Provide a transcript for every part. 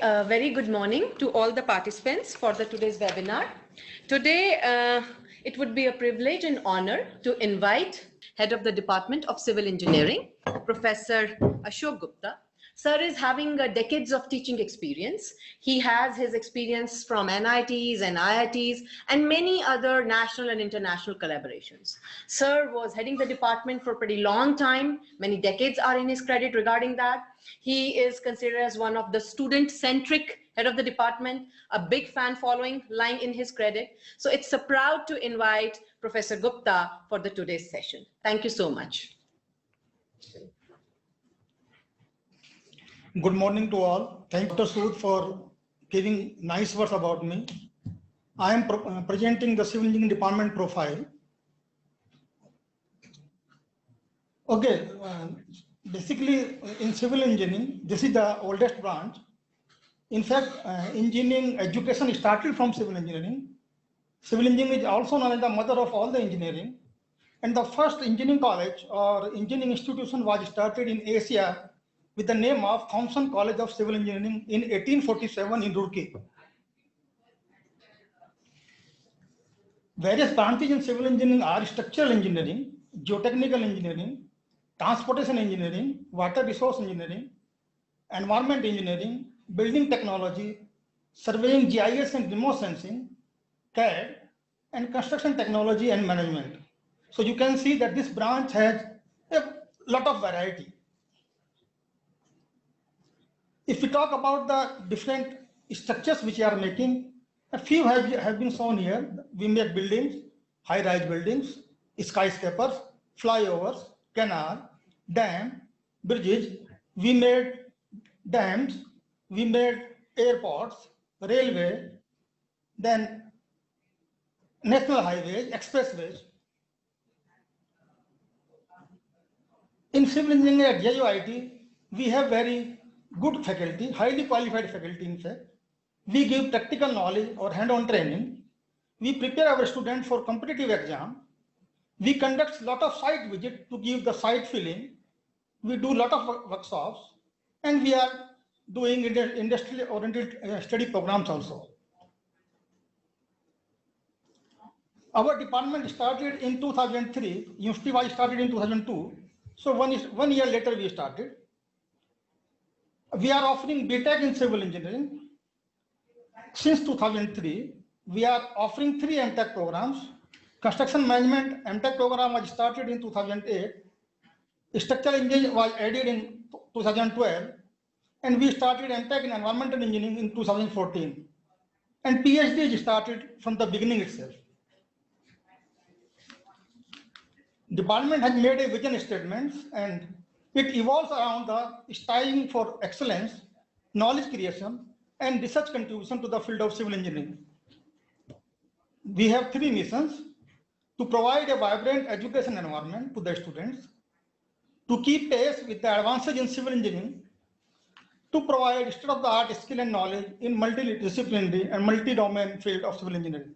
A very good morning to all the participants for today's webinar. Today, it would be a privilege and honor to invite Head of the Department of Civil Engineering, Professor Ashok Gupta. Sir is having decades of teaching experience. He has his experience from NITs and IITs and many other national and international collaborations. Sir was heading the department for a pretty long time. Many decades are in his credit regarding that. He is considered as one of the student-centric head of the department, a big fan following lying in his credit. So it's a proud to invite Professor Gupta for today's session. Thank you so much. Good morning to all. Thank you, Dr. Sood, for giving nice words about me. I am presenting the Civil Engineering Department profile. Okay, basically in civil engineering, this is the oldest branch. In fact, engineering education started from civil engineering. Civil engineering is also known as the mother of all the engineering. And the first engineering college or engineering institution was started in Asia with the name of Thomson College of Civil Engineering in 1847 in Roorkee. Various branches in civil engineering are structural engineering, geotechnical engineering, transportation engineering, water resource engineering, environment engineering, building technology, surveying, GIS and remote sensing, CAD, and construction technology and management. So you can see that this branch has a lot of variety. If we talk about the different structures which we are making, a few have been shown here. We make buildings, high-rise buildings, skyscrapers, flyovers, canal, dam, bridges. We made dams, we made airports, railway, then national highways, expressways. In civil engineering at JUIT, we have very good faculty, highly qualified faculty in fact. We give practical knowledge or hand-on training. We prepare our students for competitive exam. We conduct a lot of site visits to give the site feeling. We do a lot of workshops, and we are doing industry-oriented study programs also. Our department started in 2003. University was started in 2002. So 1 year later we started. We are offering BTech in civil engineering. Since 2003, we are offering 3 MTech programs. Construction management MTech program was started in 2008. Structural engineering was added in 2012. And we started MTech in environmental engineering in 2014. And PhD started from the beginning itself. Department has made a vision statement and it evolves around the striving for excellence, knowledge creation, and research contribution to the field of civil engineering. We have 3 missions: to provide a vibrant education environment to the students, to keep pace with the advances in civil engineering, to provide state-of-the-art skill and knowledge in multidisciplinary and multi-domain field of civil engineering.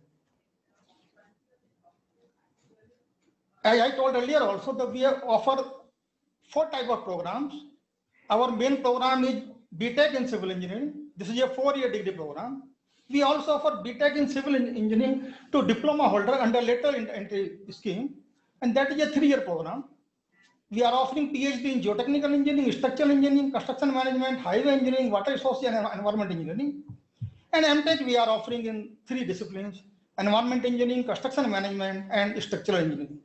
As I told earlier also that we offer 4 types of programs. Our main program is BTech in civil engineering. This is a 4-year degree program. We also offer BTech in civil engineering to diploma holder under lateral entry scheme, and that is a 3-year program. We are offering PhD in geotechnical engineering, structural engineering, construction management, highway engineering, water resources and environment engineering. And MTech we are offering in 3 disciplines: environment engineering, construction management, and structural engineering.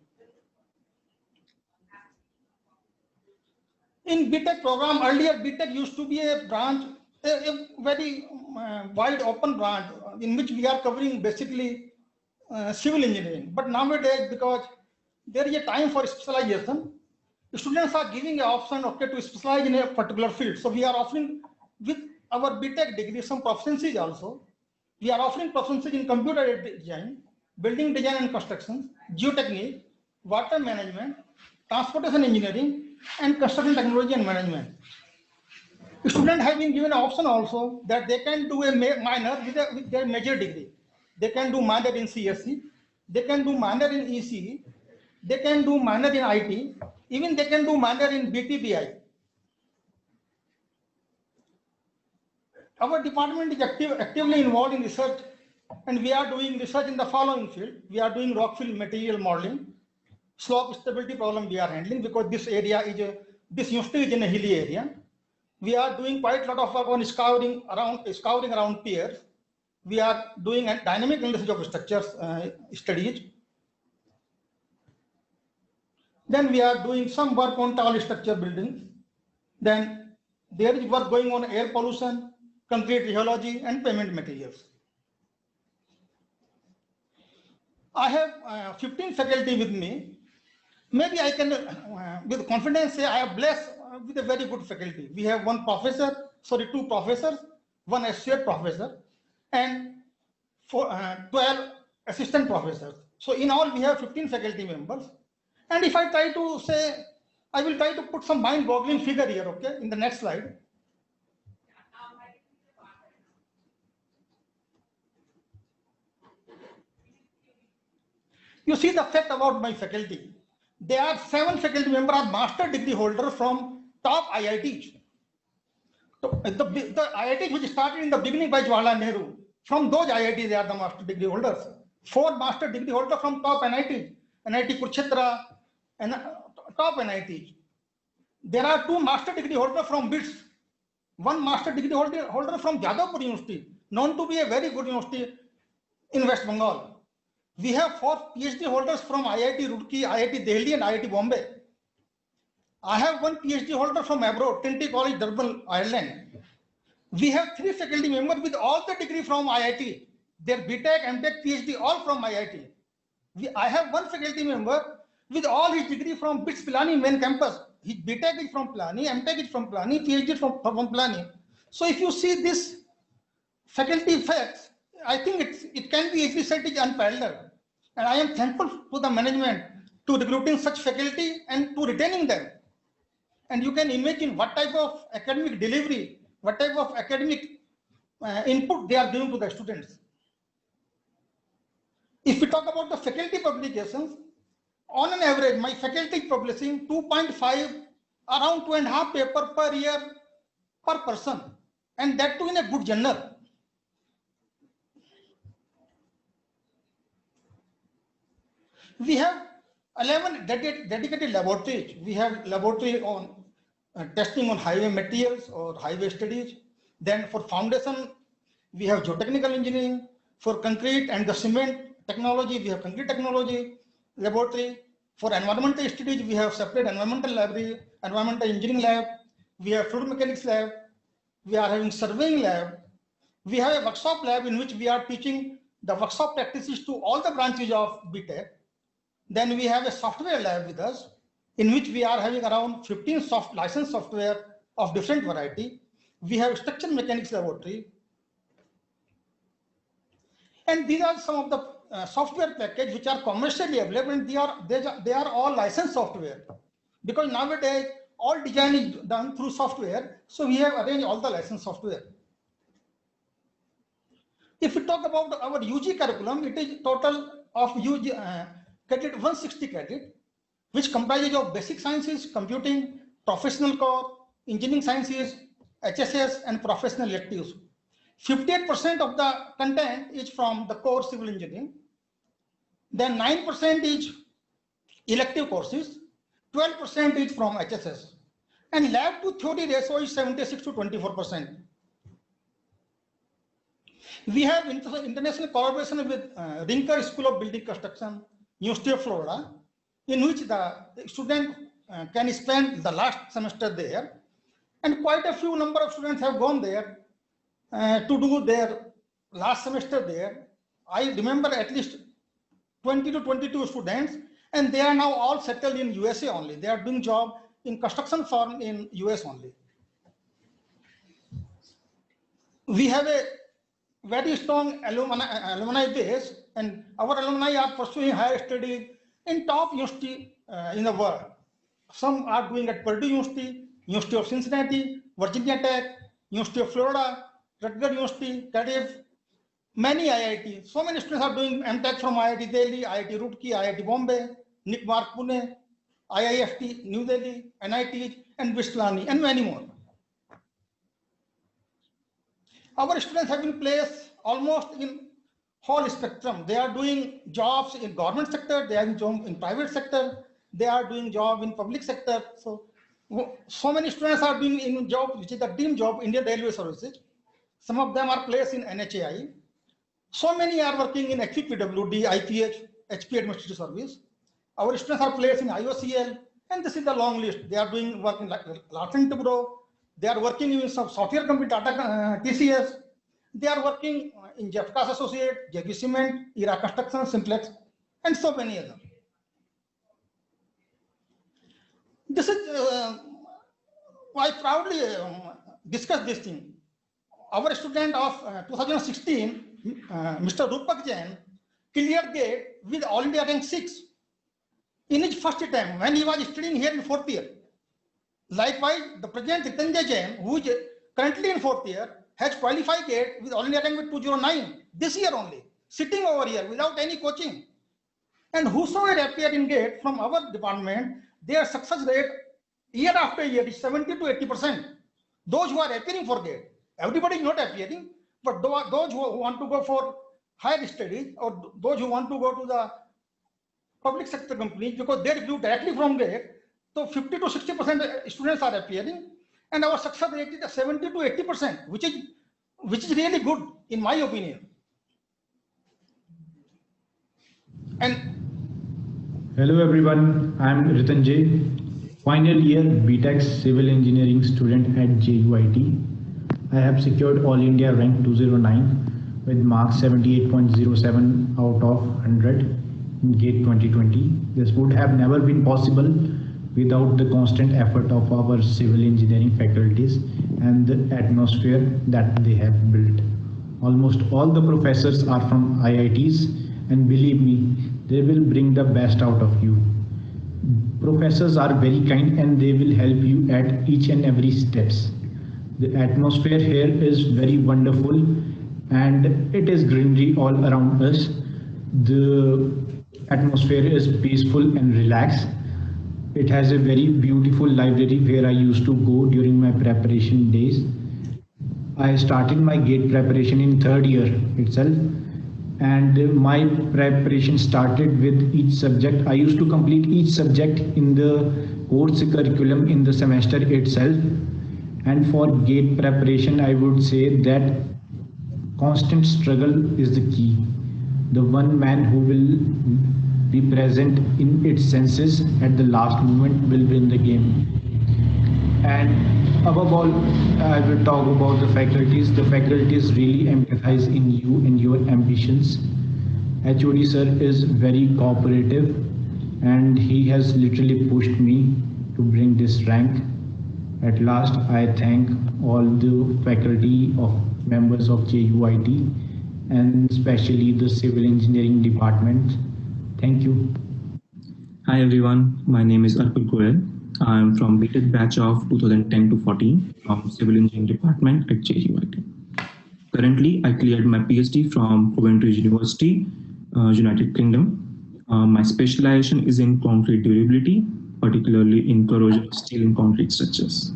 In BTech program, earlier BTech used to be a branch, a very wide open branch in which we are covering basically civil engineering. But nowadays, because there is a time for specialization, students are giving an option to specialize in a particular field. So we are offering with our BTech degree some proficiencies also. We are offering proficiencies in computer design, building design and construction, geotechnique, water management, transportation engineering, and construction technology and management. Students have been given an option also that they can do a minor with their major degree. They can do minor in CSC, they can do minor in ECE, they can do minor in IT, even they can do minor in BTBI. Our department is actively involved in research, and we are doing research in the following field. We are doing rock fill material modeling, slope stability problem we are handling, because this area is this university is in a hilly area. We are doing quite a lot of work on scouring around piers. We are doing a dynamic analysis of structures studies. Then we are doing some work on tall structure buildings. Then there is work going on air pollution, concrete rheology, and pavement materials. I have 15 faculty with me. Maybe I can, with confidence, say I am blessed with a very good faculty. We have two professors, one associate professor, and 12 assistant professors. So in all, we have 15 faculty members. And if I try to say, I will try to put some mind-boggling figure here, okay, in the next slide. You see the fact about my faculty. There are 7 faculty members are master degree holders from top IITs. So the IITs which started in the beginning by Jawaharlal Nehru, from those IITs they are the master degree holders. 4 master degree holders from top NITs, NIT Kurukshetra, and top NITs. There are 2 master degree holders from BITS, 1 master degree holder from Jadavpur University, known to be a very good university in West Bengal. We have 4 PhD holders from IIT Roorkee, IIT Delhi, and IIT Bombay. I have 1 PhD holder from abroad, Trinity College, Durban, Ireland. We have 3 faculty members with all the degree from IIT. Their BTech, MTech, PhD, all from IIT. I have 1 faculty member with all his degree from BITS Pilani main campus. His BTech is from Pilani, MTech is from Pilani, PhD is from Pilani. So if you see this faculty facts, I think it can be easily said it is unparalleled. And I am thankful to the management to recruiting such faculty and to retaining them. And you can imagine what type of academic delivery, what type of academic input they are giving to the students. If we talk about the faculty publications, on an average, my faculty is publishing 2.5, around 2.5 papers per year per person, and that too in a good journal. We have 11 dedicated laboratories. We have laboratory on testing on highway materials or highway studies. Then for foundation, we have geotechnical engineering. For concrete and the cement technology, we have concrete technology laboratory. For environmental studies, we have separate environmental library, environmental engineering lab. We have fluid mechanics lab. We are having surveying lab. We have a workshop lab in which we are teaching the workshop practices to all the branches of BTech. Then we have a software lab with us, in which we are having around 15 licensed software of different variety. We have structural mechanics laboratory. And these are some of the software package which are commercially available, and they are all licensed software. Because nowadays, all design is done through software, so we have arranged all the licensed software. If we talk about our UG curriculum, it is total of UG credit 160 credit, which comprises of basic sciences, computing, professional core, engineering sciences, HSS, and professional electives. 58% of the content is from the core civil engineering. Then 9% is elective courses, 12% is from HSS, and lab to theory ratio is 76 to 24%. We have international collaboration with Rinker School of Building Construction, University of Florida, in which the student can spend the last semester there, and quite a few number of students have gone there to do their last semester there. I remember at least 20 to 22 students, and they are now all settled in USA only. They are doing job in construction firm in US only. We have a very strong alumni base, and our alumni are pursuing higher studies in top university in the world. Some are doing at Purdue University, University of Cincinnati, Virginia Tech, University of Florida, Rutgers University, Cardiff, many IIT. So many students are doing MTech from IIT Delhi, IIT Roorkee, IIT Bombay, NICMAR Pune, IIFT New Delhi, NIT, and BITS Pilani, and many more. Our students have been placed almost in whole spectrum. They are doing jobs in government sector, they are doing job in private sector, they are doing job in public sector. So many students are doing in job which is the dream job, Indian Railway Services. Some of them are placed in NHAI. So many are working in HPWD, IPH, HP Administrative Service. Our students are placed in IOCL, and this is the long list. They are doing work in Larsen Tubro. They are working in some software company, Tata TCS. They are working in Jeffcas Associate, JB Cement, ERA Construction, Simplex, and so many others. This is, I proudly discuss this thing. Our student of 2016, Mr. Rupak Jain, cleared GATE with All India rank 6 in his first attempt when he was studying here in 4th year. Likewise, the present Ritanjay Jain, who is currently in 4th year, has qualified GATE with All India rank with 209 this year only, sitting over here without any coaching. And whosoever appeared in GATE from our department, their success rate year after year is 70 to 80%. Those who are appearing for GATE, everybody is not appearing, but those who want to go for higher studies or those who want to go to the public sector companies, because they recruit directly from GATE, so 50 to 60% students are appearing, and our success rate is 70 to 80%, which is really good in my opinion. And hello everyone, I am Ritanjay, final year BTech Civil Engineering student at JUIT. I have secured All India rank 209 with marks 78.07 out of 100 in GATE 2020. This would have never been possible without the constant effort of our civil engineering faculties and the atmosphere that they have built. Almost all the professors are from IITs, and believe me, they will bring the best out of you. Professors are very kind and they will help you at each and every steps. The atmosphere here is very wonderful and it is greenery all around us. The atmosphere is peaceful and relaxed. It has a very beautiful library where I used to go during my preparation days. I started my GATE preparation in 3rd year itself, and my preparation started with each subject. I used to complete each subject in the course curriculum in the semester itself. And for GATE preparation, I would say that constant struggle is the key. The one man who will be present in its senses at the last moment will win the game. And above all, I will talk about the faculties. The faculties really empathize in you and your ambitions. HOD sir is very cooperative and he has literally pushed me to bring this rank. At last, I thank all the faculty of members of JUIT and especially the civil engineering department. Thank you. Hi everyone, my name is Arpit Goyal. I am from BTech batch of 2010 to 14 from Civil Engineering Department at JUIT. Currently, I cleared my PhD from Coventry University, United Kingdom. My specialization is in concrete durability, particularly in corrosion of steel and concrete structures.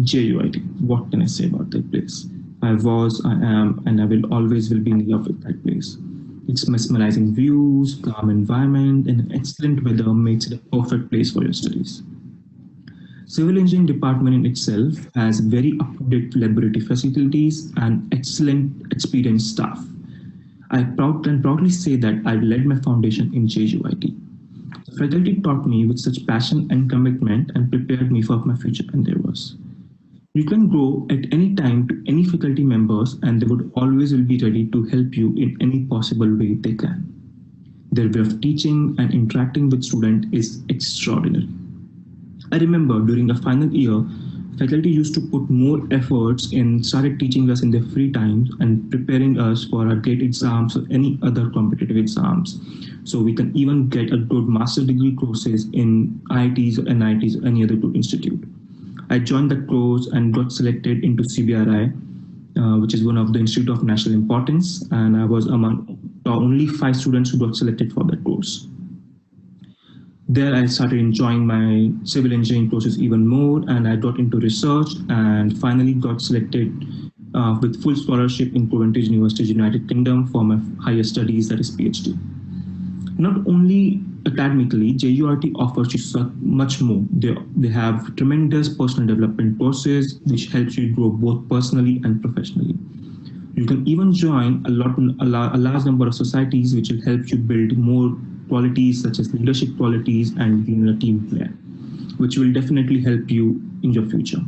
JUIT, what can I say about that place? I was, I am, and I will always will be in love with that place. Its mesmerizing views, calm environment, and excellent weather makes it a perfect place for your studies. Civil engineering department in itself has very up-to-date laboratory facilities and excellent experienced staff. I can proudly say that I led my foundation in JUIT. The faculty taught me with such passion and commitment and prepared me for my future endeavors. You can go at any time to any faculty members and they would always will be ready to help you in any possible way they can. Their way of teaching and interacting with students is extraordinary. I remember during the final year, faculty used to put more efforts in started teaching us in their free time and preparing us for our GATE exams or any other competitive exams. So we can even get a good master degree courses in IITs or NITs or any other good institute. I joined the course and got selected into CBRI, which is one of the Institute of National Importance, and I was among the only 5 students who got selected for that course. There I started enjoying my civil engineering courses even more, and I got into research and finally got selected with full scholarship in Coventry University, United Kingdom for my higher studies, that is PhD. Not only academically, JUIT offers you so much more. They have tremendous personal development courses which helps you grow both personally and professionally. You can even join a large number of societies which will help you build more qualities such as leadership qualities and being a team player, which will definitely help you in your future.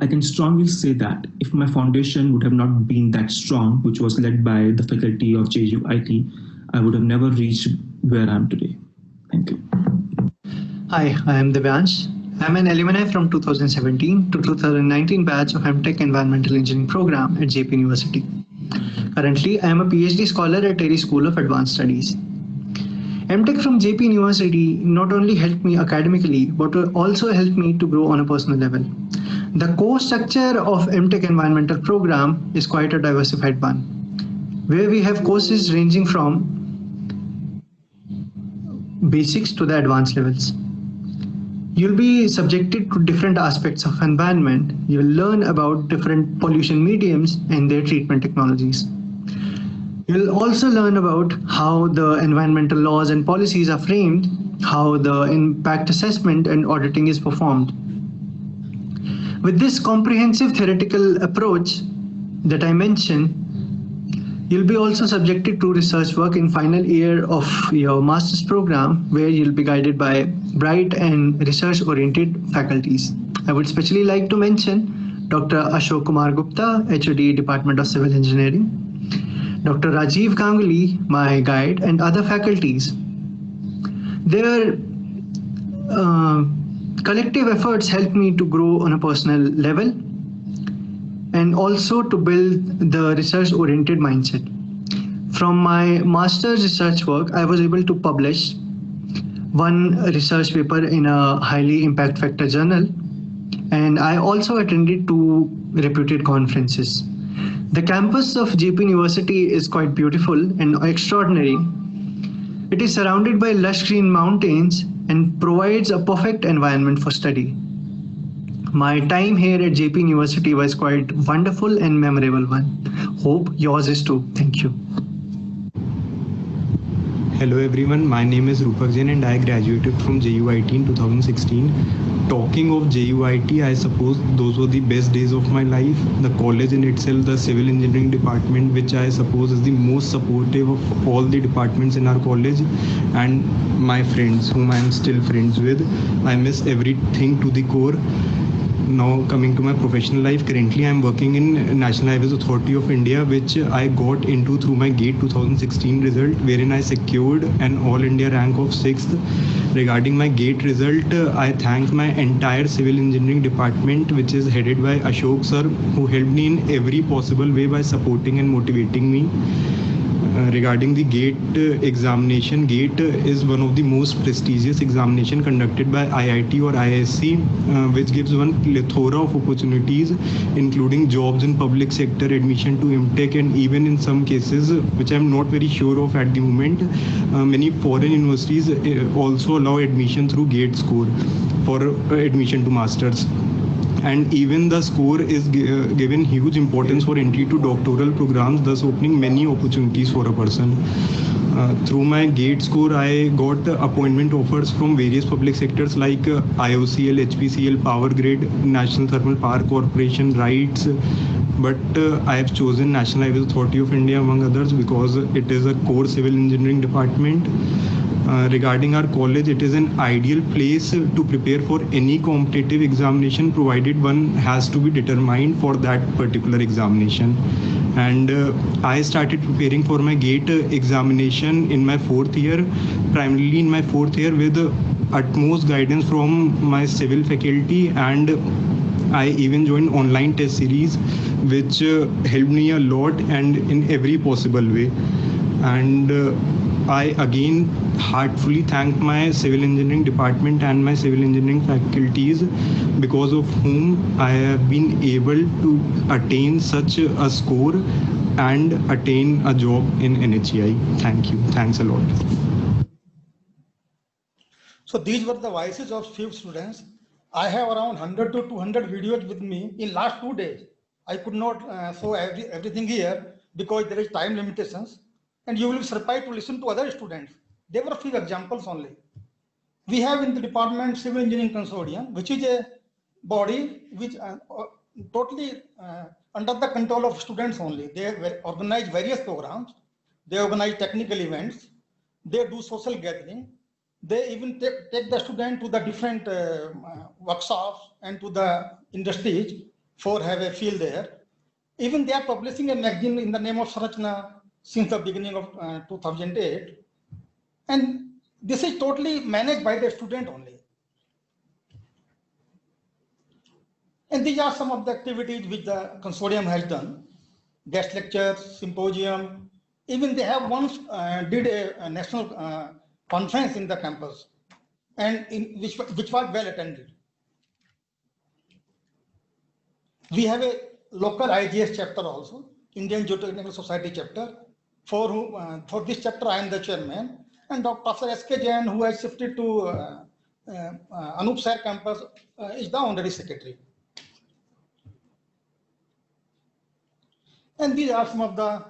I can strongly say that if my foundation would have not been that strong, which was led by the faculty of JUIT, I would have never reached where I am today. Thank you. Hi, I am Divyansh. I'm an alumni from 2017 to 2019 batch of MTech Environmental Engineering program at JP University. Currently, I am a PhD scholar at Terry School of Advanced Studies. MTech from JP University not only helped me academically, but also helped me to grow on a personal level. The course structure of MTech Environmental program is quite a diversified one, where we have courses ranging from basics to the advanced levels. You'll be subjected to different aspects of environment. You'll learn about different pollution mediums and their treatment technologies. You'll also learn about how the environmental laws and policies are framed, how the impact assessment and auditing is performed. With this comprehensive theoretical approach that I mentioned, you'll be also subjected to research work in final year of your master's program, where you'll be guided by bright and research-oriented faculties. I would especially like to mention Dr. Ashok Kumar Gupta, HOD, Department of Civil Engineering, Dr. Rajiv Ganguly, my guide, and other faculties. Their collective efforts helped me to grow on a personal level and also to build the research-oriented mindset. From my master's research work, I was able to publish one research paper in a highly impact factor journal, and I also attended two reputed conferences. The campus of JP University is quite beautiful and extraordinary. It is surrounded by lush green mountains and provides a perfect environment for study. My time here at JP University was quite wonderful and memorable one. Hope yours is too. Thank you. Hello everyone, my name is Rupak Jain and I graduated from JUIT in 2016. Talking of JUIT, I suppose those were the best days of my life. The college in itself, the civil engineering department, which I suppose is the most supportive of all the departments in our college, and my friends whom I am still friends with. I miss everything to the core. Now coming to my professional life, currently I am working in National Highways Authority of India, which I got into through my GATE 2016 result, wherein I secured an All India rank of 6th. Regarding my GATE result, I thank my entire civil engineering department, which is headed by Ashok sir, who helped me in every possible way by supporting and motivating me. Regarding the GATE examination, GATE is one of the most prestigious examination conducted by IIT or IISc, which gives one plethora of opportunities, including jobs in public sector, admission to MTech, and even in some cases, which I'm not very sure of at the moment, many foreign universities also allow admission through GATE score for admission to masters. And even the score is given huge importance for entry to doctoral programs, thus opening many opportunities for a person. Through my GATE score, I got appointment offers from various public sectors like IOCL, HPCL, Power Grid, National Thermal Power Corporation, RITES, but I have chosen National Highways Authority of India among others because it is a core civil engineering department. Regarding our college, it is an ideal place to prepare for any competitive examination, provided one has to be determined for that particular examination. And I started preparing for my GATE examination in my 4th year, primarily in my 4th year, with utmost guidance from my civil faculty, and I even joined online test series, which helped me a lot and in every possible way. And I again heartfully thank my civil engineering department and my civil engineering faculties, because of whom I have been able to attain such a score and attain a job in NHEI. Thank you. Thanks a lot. So these were the voices of few students. I have around 100 to 200 videos with me in last 2 days. I could not show everything here because there is time limitations, and you will be surprised to listen to other students. There were a few examples only. We have in the department Civil Engineering Consortium, which is a body which totally under the control of students only. They organize various programs. They organize technical events. They do social gathering. They even take the student to the different workshops and to the industries for have a field there. Even they are publishing a magazine in the name of Sanrachna since the beginning of 2008. And this is totally managed by the student only. And these are some of the activities which the consortium has done. Guest lectures, symposium, even they have once did a national conference in the campus, and which was well attended. We have a local IGS chapter also, Indian Geotechnical Society chapter. For this chapter, I am the chairman, and Dr. S.K. Jain, who has shifted to Anup Sir campus, is the honorary secretary. And these are some of the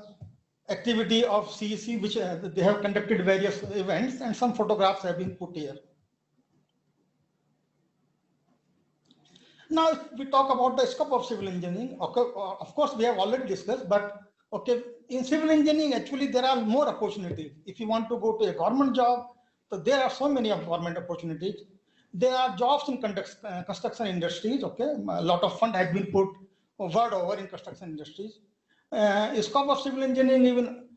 activity of CEC, which they have conducted various events, and some photographs have been put here. Now, if we talk about the scope of civil engineering, okay, of course, we have already discussed, but okay, in civil engineering, actually, there are more opportunities. If you want to go to a government job, so there are so many of government opportunities. There are jobs in construction industries, okay, a lot of fund has been put world over in construction industries. Scope of civil engineering even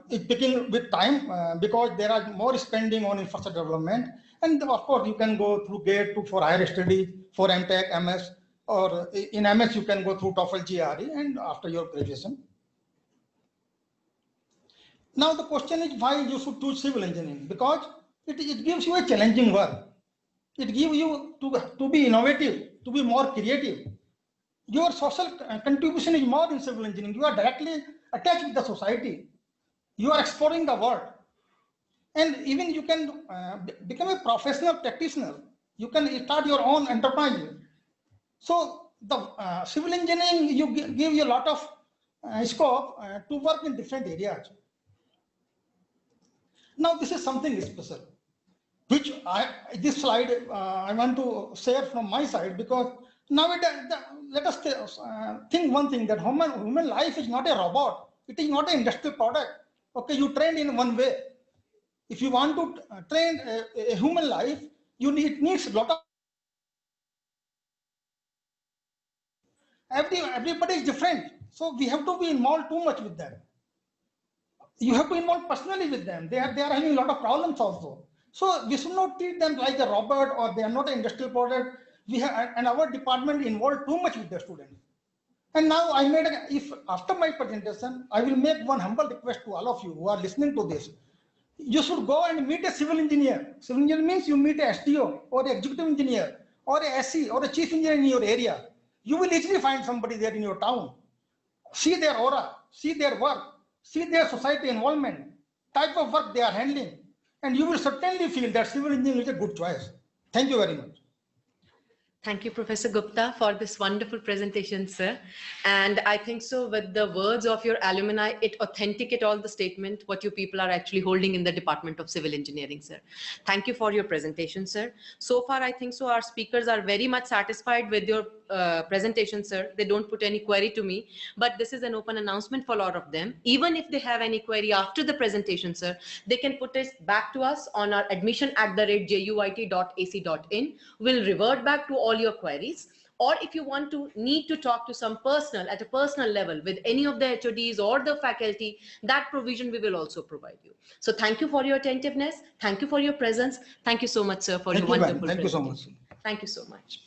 is picking with time because there are more spending on infrastructure development. And of course, you can go through GATE for higher studies, for MTech, MS, or in MS, you can go through TOEFL, GRE, and after your graduation. Now, the question is why you should choose civil engineering? Because it gives you a challenging work. It gives you to be innovative, to be more creative. Your social contribution is more in civil engineering. You are directly attached with the society. You are exploring the world. And even you can become a professional practitioner. You can start your own enterprise. So the civil engineering, give you a lot of scope to work in different areas. Now this is something special, which this slide I want to share from my side, because nowadays, let us think one thing, that human life is not a robot. It is not an industrial product. Okay, you train in one way. If you want to train a human life, it needs a lot of. Everybody is different, so we have to be involved too much with them. You have to involve personally with them. They are having a lot of problems also. So we should not treat them like a robot, or they are not an industrial product. We have, and our department involved too much with the students. And now I made, if after my presentation, I will make one humble request to all of you who are listening to this. You should go and meet a civil engineer. Civil engineer means you meet a SDO or an executive engineer or a SC or a chief engineer in your area. You will easily find somebody there in your town. See their aura, see their work, see their society involvement, type of work they are handling, and you will certainly feel that civil engineering is a good choice. Thank you very much. Thank you, Professor Gupta, for this wonderful presentation, sir. And I think so with the words of your alumni, it authenticate all the statement, what you people are actually holding in the Department of Civil Engineering, sir. Thank you for your presentation, sir. So far, I think so our speakers are very much satisfied with your presentation, sir. They don't put any query to me, but this is an open announcement for a lot of them. Even if they have any query after the presentation, sir, they can put it back to us on our admission@juit.ac.in. We'll revert back to all your queries. Or if you want to need to talk to some at a personal level with any of the HODs or the faculty, that provision we will also provide you. So thank you for your attentiveness. Thank you for your presence. Thank you so much, sir, for your wonderful presentation. Thank you so much. Thank you so much.